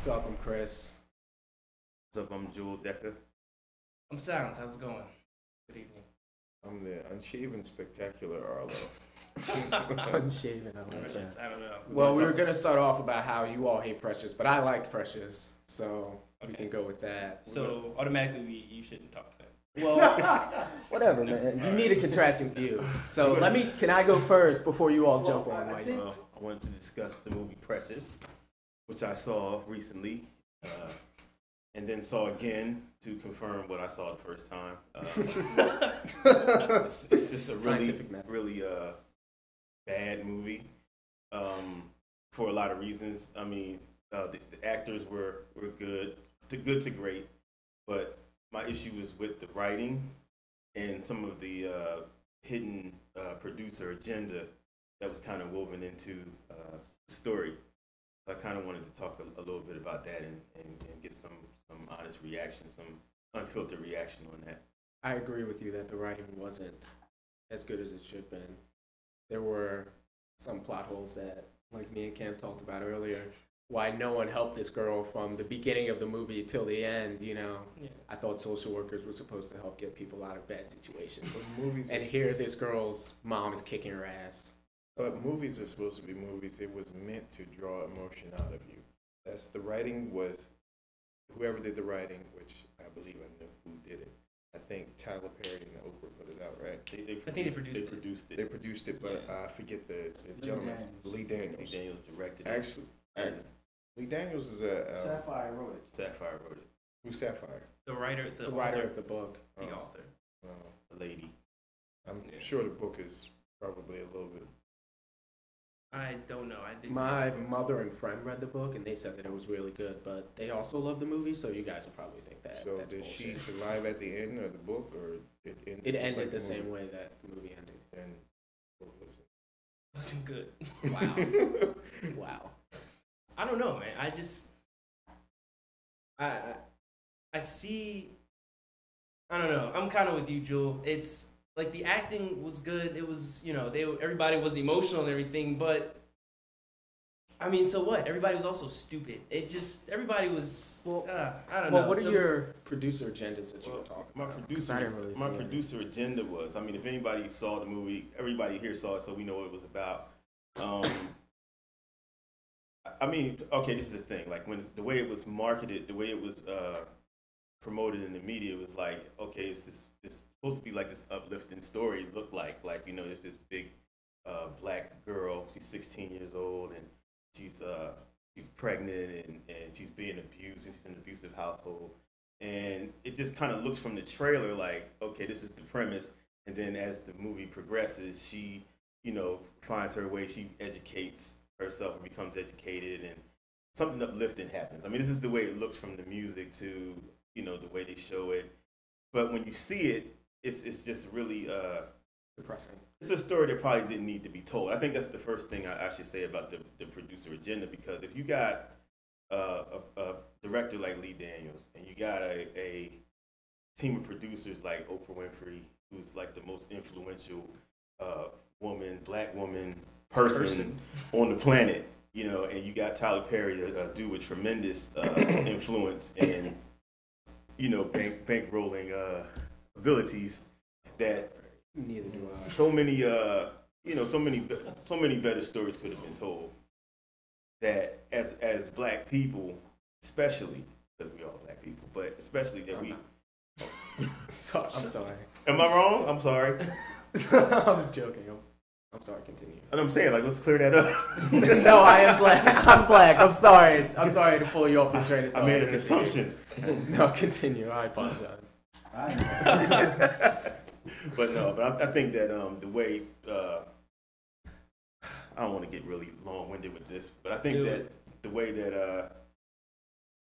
up? I'm Chris. What's up? I'm Jewel Decker. I'm Silence. How's it going? Good evening. I'm the unshaven spectacular Arlo. Unshaven, I like that. I don't know. Well, we were going to start off about how you all hate Precious, but I liked Precious, so we Okay. can go with that. So automatically, you shouldn't talk then. Well, whatever, man. You need a contrasting view. So can I go first before you all jump on? I wanted to discuss the movie Precious, which I saw recently, and then saw again to confirm what I saw the first time. It's just a really bad movie for a lot of reasons. I mean, the actors were good to great, but my issue was with the writing and some of the hidden producer agenda that was kind of woven into the story. I kind of wanted to talk a little bit about that and get some honest reaction, some unfiltered reaction on that. I agree with you that the writing wasn't as good as it should have been. There were some plot holes that, like me and Cam talked about earlier, why no one helped this girl from the beginning of the movie till the end, Yeah. I thought social workers were supposed to help get people out of bad situations. And here this girl's mom is kicking her ass. But movies are supposed to be movies. It was meant to draw emotion out of you. The writing was, whoever did the writing, which I believe I know who did it. I think Tyler Perry and Oprah put it out, right? I think they produced it. They produced it, but I forget the gentleman. Lee Daniels. Lee Daniels directed it. Actually, Lee Daniels is Sapphire wrote it. Sapphire wrote it. Who's Sapphire? The writer of the book. The author. The lady. I'm sure the book is probably a little bit. I don't know. I didn't. My mother and friend read the book, and they said that it was really good, but they also love the movie, so you guys will probably think that. So that's did bullshit. she survive at the end of the book, or it ended? It just ended like the movie? same way that the movie ended. And what was it? Wasn't good. Wow. Wow. I don't know, man. I just, I see. I don't know. I'm kind of with you, Jewel. It's like the acting was good. It was, everybody was emotional and everything, but I mean, so what? Everybody was also stupid. Everybody was. I don't know. Well, what are your producer agendas that you were talking My about? producer agenda was, I mean, if anybody saw the movie, everybody here saw it, so we know what it was about. I mean, okay, this is the thing. Like, when the way it was marketed, the way it was promoted in the media, was like, okay, it's supposed to be like this uplifting story. It looked like there's this big black girl. She's 16 years old, and she's pregnant, and she's being abused. And she's in an abusive household, and it just kind of looks from the trailer like, okay, this is the premise. And then as the movie progresses, she finds her way. She educates herself and becomes educated, and something uplifting happens. I mean, this is the way it looks from the music to the way they show it. But when you see it, it's just really Depressing. it's a story that probably didn't need to be told. I think that's the first thing I should say about the producer agenda, because if you got a director like Lee Daniels, and you got a team of producers like Oprah Winfrey, who's like the most influential black woman person on the planet, and you got Tyler Perry, a dude with tremendous influence and bankrolling abilities, that Neither do I. so many better stories could have been told. That as black people, especially, because we all black people, but especially that we. I'm sorry. Am I wrong? I'm sorry. I was joking. I'm sorry. Continue. And I'm saying, like, let's clear that up. No, I am black. I'm black. I'm sorry. I'm sorry to pull you off your train of thought. I made an assumption. No, continue. I apologize. But I think that the way I don't want to get really long-winded with this, but I think that the way that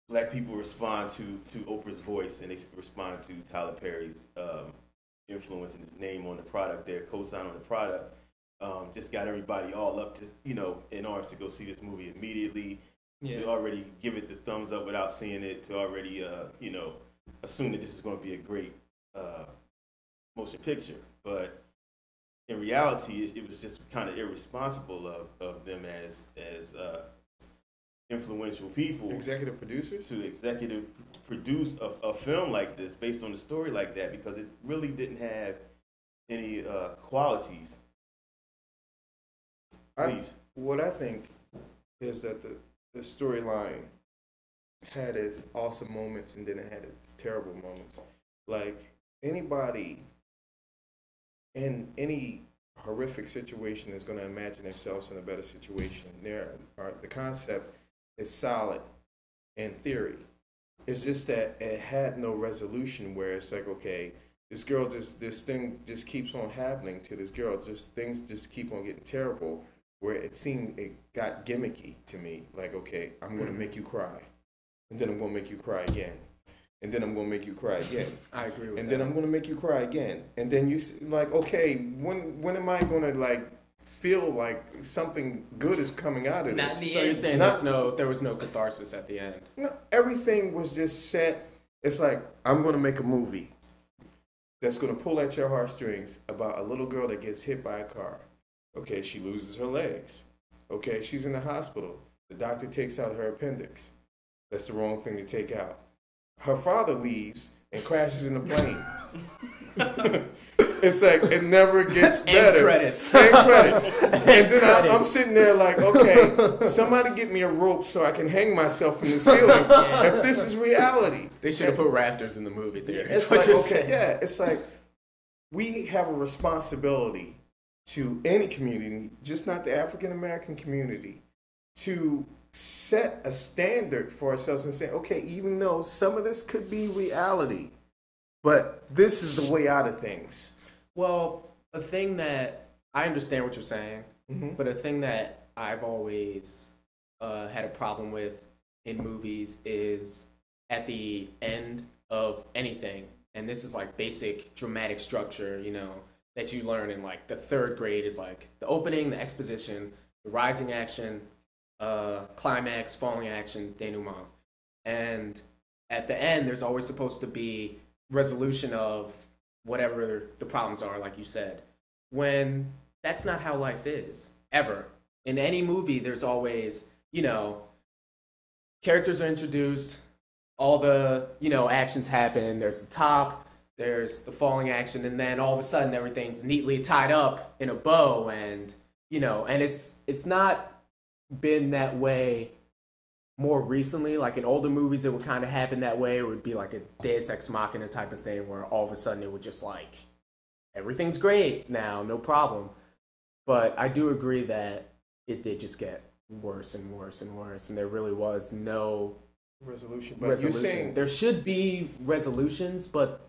black people respond to Oprah's voice, and they respond to Tyler Perry's influence and his name on the product, their co-sign on the product, just got everybody all up to in arms to go see this movie immediately. To already give it the thumbs up without seeing it, to already assume that this is going to be a great motion picture. But in reality, it was just kind of irresponsible of them as influential people, Executive producers. to executive produce a film like this based on a story like that, because it really didn't have any qualities. Please. What I think is that the storyline had its awesome moments and then it had its terrible moments. Like anybody in any horrific situation is going to imagine themselves in a better situation. The concept is solid in theory. It's just that it had no resolution where it's like, okay, this thing just keeps on happening to this girl. Things just keep on getting terrible, where it got gimmicky to me. Like, okay, I'm going to make you cry. And then I'm going to make you cry again. And then I'm going to make you cry again. I agree with that. And then I'm going to make you cry again. And then you like, okay, when am I going to like feel like something good is coming out of this? So you're saying there was no catharsis at the end? No, everything was just set. It's like, I'm going to make a movie that's going to pull at your heartstrings about a little girl that gets hit by a car. Okay, she loses her legs. Okay, she's in the hospital. The doctor takes out her appendix. That's the wrong thing to take out. Her father leaves and crashes in the plane. It's like, it never gets better. And credits. And credits. And then I'm sitting there like, okay, somebody get me a rope so I can hang myself from the ceiling if this is reality. They should have put rafters in the movie theater. It's like, okay, yeah, it's like we have a responsibility to any community, just not the African American community, to set a standard for ourselves and say, okay, even though some of this could be reality, but this is the way out of things. Well, a thing that I understand what you're saying, Mm-hmm. but a thing that I've always had a problem with in movies is at the end of anything, and this is like basic dramatic structure, that you learn in like the third grade, is like the opening, the exposition, the rising action, climax, falling action, denouement. And at the end, there's always supposed to be resolution of whatever the problems are, like you said. When that's not how life is, ever. In any movie, there's always, characters are introduced, all the, actions happen, there's the top, there's the falling action, and then all of a sudden everything's neatly tied up in a bow, and, and it's not been that way more recently. Like in older movies, it would kind of happen that way. It would be like a Deus Ex Machina type of thing where all of a sudden it would just like, everything's great now, no problem. But I do agree that it did just get worse and worse and worse, and there really was no resolution. But resolution. You're saying there should be resolutions, but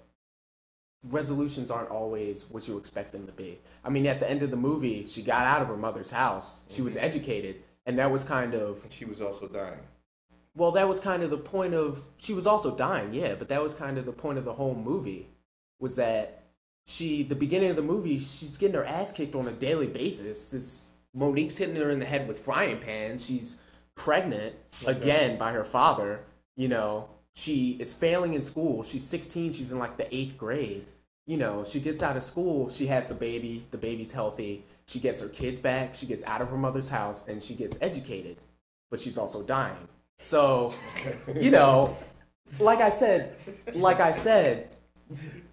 resolutions aren't always what you expect them to be. I mean, at the end of the movie, she got out of her mother's house. She was educated, and that was kind of... She was also dying. Well, that was kind of the point of... She was also dying, yeah, but that was kind of the point of the whole movie, was that the beginning of the movie, she's getting her ass kicked on a daily basis. Monique's hitting her in the head with frying pans. She's pregnant, again, by her father. She is failing in school. She's 16. She's in like the 8th grade. She gets out of school. She has the baby. The baby's healthy. She gets her kids back. She gets out of her mother's house, and she gets educated. But she's also dying. So, like I said,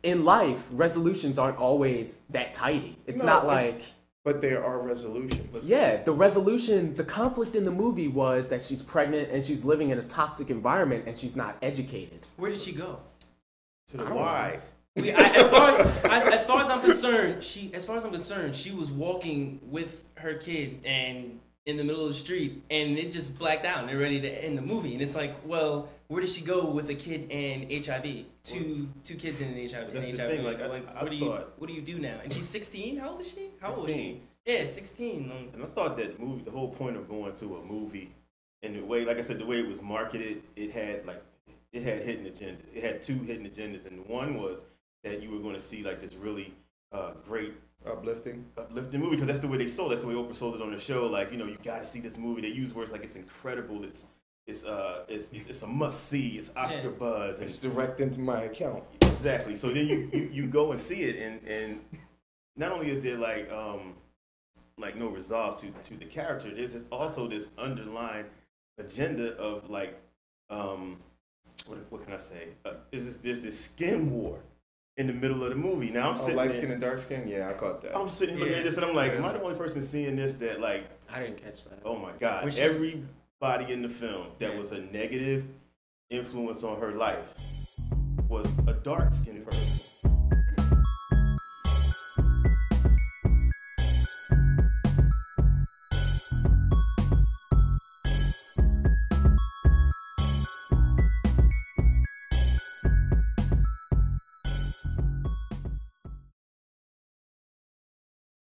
in life, resolutions aren't always that tidy. It's not like... But there are resolutions. Yeah, the conflict in the movie was that she's pregnant and she's living in a toxic environment and she's not educated. Where did she go? To the why? As far as I'm concerned, she was walking with her kid and in the middle of the street, and it just blacked out, and they're ready to end the movie. And it's like, well, where does she go with a kid and HIV? Two kids and an HIV. That's and the HIV. thing. Like, what do you do now? And she's 16. How old is she? How 16. old is she? Yeah, 16. And I thought that the whole point of going to a movie, and the way, like I said, the way it was marketed, it had hidden agenda. It had two hidden agendas, and one was that you were going to see like this really great uplifting movie, because that's the way they sold. That's the way Oprah sold it on the show. Like, you got to see this movie. They use words like it's incredible. It's a must see. It's Oscar buzz. It's direct into my account. Exactly. So then you go and see it, and not only is there like no resolve to the character, there's just also this underlying agenda of like, what can I say? There's this skin war in the middle of the movie. Now I'm sitting light there, skin and dark skin. Yeah, I caught that. I'm sitting looking at this and I'm like, am I the only person seeing this that like, I didn't catch that. oh my God, everybody in the film that was a negative influence on her life was a dark skinned person.